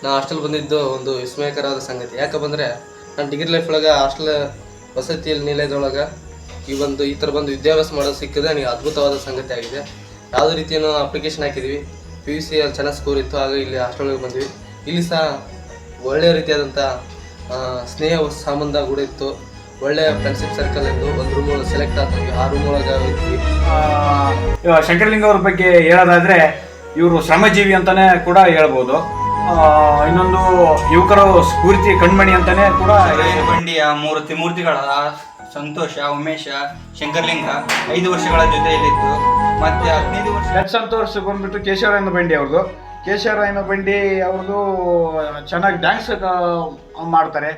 ನಾ ಹಾಸ್ಟೆಲ್ ಬಂದಿದ್ದು ಒಂದು ವಿಸ್ಮಯಕರವಾದ ಸಂಗತಿ. ಯಾಕಂದರೆ ನಾನು ಡಿಗ್ರಿ ಲೈಫ್ ಒಳಗೆ ಹಾಸ್ಟೆಲ್ ವಸತಿ ನಿಲಯದೊಳಗೆ ಈ ಥರ ಬಂದು ವಿದ್ಯಾಭ್ಯಾಸ ಮಾಡೋದು ಸಿಕ್ಕಿದ್ರೆ ನನಗೆ ಅದ್ಭುತವಾದ ಸಂಗತಿ ಆಗಿದೆ. ಯಾವುದೇ ರೀತಿಯನ್ನು ಅಪ್ಲಿಕೇಶನ್ ಹಾಕಿದ್ವಿ, PUC ಅಲ್ಲಿ ಚೆನ್ನಾಗಿ ಸ್ಕೋರ್ ಇತ್ತು, ಆಗ ಇಲ್ಲಿ ಹಾಸ್ಟೆಲ್ಗೆ ಬಂದ್ವಿ. ಇಲ್ಲಿ ಸಹ ಒಳ್ಳೆಯ ರೀತಿಯಾದಂಥ ಸ್ನೇಹ ಸಂಬಂಧ ಕೂಡ ಇತ್ತು. ಒಳ್ಳೆಯ ಫ್ರೆಂಡ್ಶಿಪ್ ಸರ್ಕಲ್ ಎಂದು ಒಂದು ರೂಮ್ ಒಳಗೆ ಸೆಲೆಕ್ಟ್ ಆಗ್ತೀವಿ. ಆ ರೂಮ್ ಒಳಗೆ ಹೋಗ್ತೀವಿ. ಶಂಕರಲಿಂಗ ಅವ್ರ ಬಗ್ಗೆ ಹೇಳೋದಾದರೆ ಇವರು ಶ್ರಮಜೀವಿ ಅಂತಲೇ ಕೂಡ ಹೇಳ್ಬೋದು. ಇನ್ನೊಂದು ಯುವಕರ ಸ್ಫೂರ್ತಿ ಕಣ್ಮಣಿ ಅಂತಲೇ ಕೂಡ. ಬಂಡಿಯ ಮೂರ್ತಿಗಳ ಸಂತೋಷ, ಉಮೇಶ, ಶಂಕರಲಿಂಗ 5 ವರ್ಷಗಳ ಜೊತೆಯಲ್ಲಿದ್ದು ಮತ್ತೆ 15 ವರ್ಷ ಸಂತೋಷ ಬಂದ್ಬಿಟ್ಟು ಕೇಶವರಾಯನ ಬಂಡಿ ಅವ್ರದ್ದು. ಕೇಶವರಾಯನ ಬಂಡಿ ಅವ್ರದ್ದು ಚೆನ್ನಾಗಿ ಡ್ಯಾನ್ಸ್ ಮಾಡ್ತಾರೆ.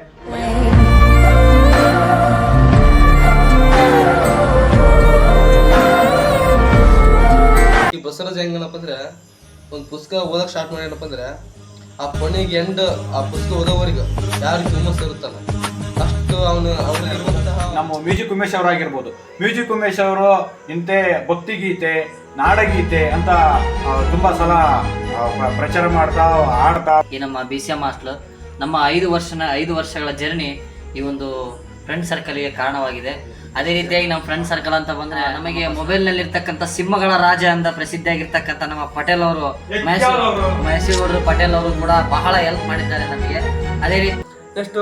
ಈ ಬಸವರಾಜ್ ಹೆಂಗನಪ್ಪ ಅಂದ್ರೆ ಒಂದು ಪುಸ್ತಕ ಓದಕ್ಕೆ ಸ್ಟಾರ್ಟ್ ಮಾಡ್ಯಾನಪ್ಪ ಅಂದ್ರೆ ಆ ಕೊನೆಗೆ ಆ ಪುಸ್ತಕ ಓದೋವರೆಗೆ ಯಾವ ರೀತಿ ಹುಮ್ಮಸ್ ಇರುತ್ತಲ್ಲ ಅಷ್ಟು ಅವನಿರುವಂತಹ. ನಮ್ಮ ಮ್ಯೂಸಿಕ್ ಉಮೇಶ್ ಅವರಾಗಿರ್ಬೋದು. ಮ್ಯೂಸಿಕ್ ಉಮೇಶ್ ಅವರು ಇಂತೆ ಭಕ್ತಿಗೀತೆ, ನಾಡಗೀತೆ ಅಂತ ತುಂಬಾ ಸಲ ಪ್ರಚಾರ ಮಾಡ್ತಾ ಆಡ್ತಾ. ಈ ನಮ್ಮ BCM ಹಾಸ್ಟೆಲ್ ನಮ್ಮ 5 ವರ್ಷಗಳ ಜರ್ನಿ ಈ ಒಂದು ಫ್ರೆಂಡ್ ಸರ್ಕಲ್ಗೆ ಕಾರಣವಾಗಿದೆ. ಅದೇ ರೀತಿಯಾಗಿ ನಮ್ಮ ಫ್ರೆಂಡ್ ಸರ್ಕಲ್ ಅಂತ ಬಂದ್ರೆ ನಮಗೆ ಮೊಬೈಲ್ನಲ್ಲಿ ಇರ್ತಕ್ಕಂಥ ಸಿಂಹಗಳ ರಾಜ ಅಂತ ಪ್ರಸಿದ್ಧಿಯಾಗಿರ್ತಕ್ಕಂಥ ನಮ್ಮ ಪಟೇಲ್ ಅವರು, ಮಹೇಶ್ ಪಟೇಲ್ ಅವರು ಕೂಡ ಬಹಳ ಹೆಲ್ಪ್ ಮಾಡಿದ್ದಾರೆ ನಮಗೆ. ಅದೇ ರೀತಿ ನೆಕ್ಸ್ಟು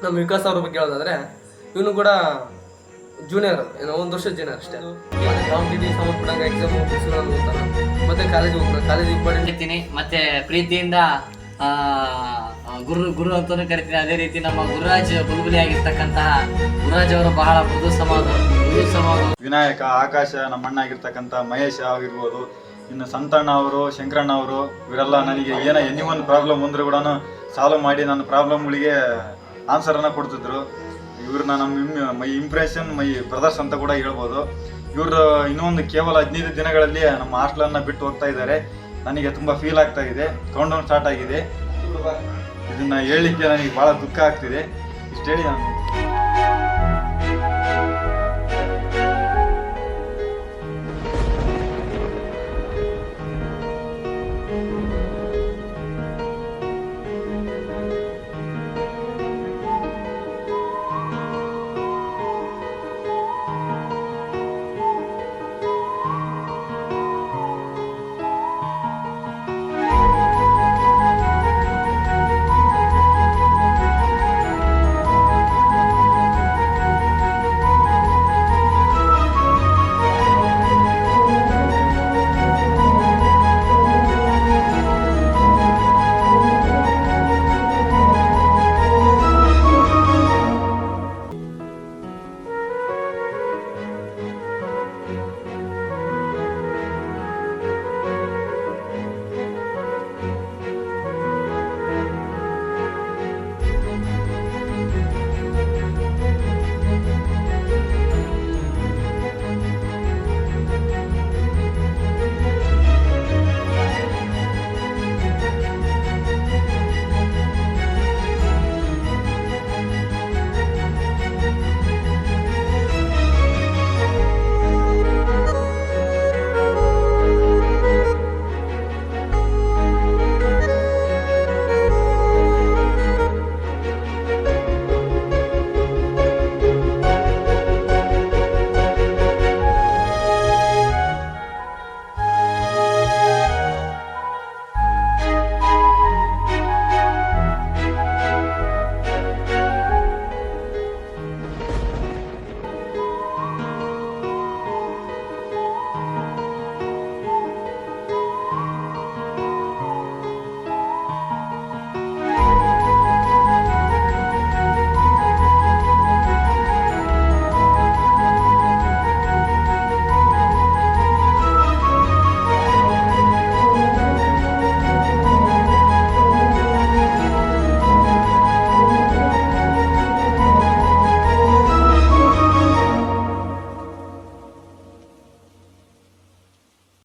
ನಮ್ಮ ವಿಕಾಸ್ ಅವ್ರ ಬಗ್ಗೆ ಹೇಳೋದಾದ್ರೆ ಇವನು ಕೂಡ ಜೂನಿಯರ್, 1 ವರ್ಷ ಜೂನಿಯರ್ ಅಷ್ಟೇ. ಕಾಂಪಿಟೇಟಿವ್ ಸಂಬಂಧಪಟ್ಟಂಗೆ ಎಕ್ಸಾಮ್ ಓದ್ತಾನೆ, ಮತ್ತೆ ಕಾಲೇಜಿಗೆ ಪಡಿತೀನಿ, ಮತ್ತೆ ಪ್ರೀತಿಯಿಂದ ಗುರು ಅಂತಾನೂ ಕರಿತೀನಿ. ಅದೇ ರೀತಿ ನಮ್ಮ ಗುರುರಾಜ್ ಬುಲ್ಬುಲಿ ಆಗಿರ್ತಕ್ಕಂತಹ ಗುರುರಾಜ್ ಅವರು ಬಹಳ ಮೃದು ಸಮಾಜ. ವಿನಾಯಕ, ಆಕಾಶ, ನಮ್ಮ ಅಣ್ಣ ಆಗಿರ್ತಕ್ಕಂಥ ಮಹೇಶ್ ಆಗಿರ್ಬೋದು, ಇನ್ನು ಸಂತಣ್ಣ ಅವರು, ಶಂಕರಣ್ಣ ಅವರು, ಇವರೆಲ್ಲ ನನಗೆ ಎನಿ ಒಂದು ಪ್ರಾಬ್ಲಮ್ ಬಂದರೂ ಕೂಡ ಸಾಲ್ವ್ ಮಾಡಿ ನನ್ನ ಪ್ರಾಬ್ಲಮ್ಗಳಿಗೆ ಆನ್ಸರನ್ನು ಕೊಡ್ತಿದ್ರು. ಇವ್ರನ್ನ ನಮ್ಮ ಮೈ ಇಂಪ್ರೆಷನ್, ಮೈ ಬ್ರದರ್ಸ್ ಅಂತ ಕೂಡ ಹೇಳ್ಬೋದು. ಇವರು ಇನ್ನೊಂದು ಕೇವಲ 15 ದಿನಗಳಲ್ಲಿ ನಮ್ಮ ಹಾಸ್ಟೆಲನ್ನು ಬಿಟ್ಟು ಹೋಗ್ತಾ ಇದ್ದಾರೆ. ನನಗೆ ತುಂಬ ಫೀಲ್ ಆಗ್ತಾ ಇದೆ. ಕೌಂಟ್ ಡೌನ್ ಸ್ಟಾರ್ಟ್ ಆಗಿದೆ. ಇದನ್ನು ಹೇಳಲಿಕ್ಕೆ ನನಗೆ ಭಾಳ ದುಃಖ ಆಗ್ತಿದೆ. ಇಷ್ಟು ಹೇಳಿ ನಾನು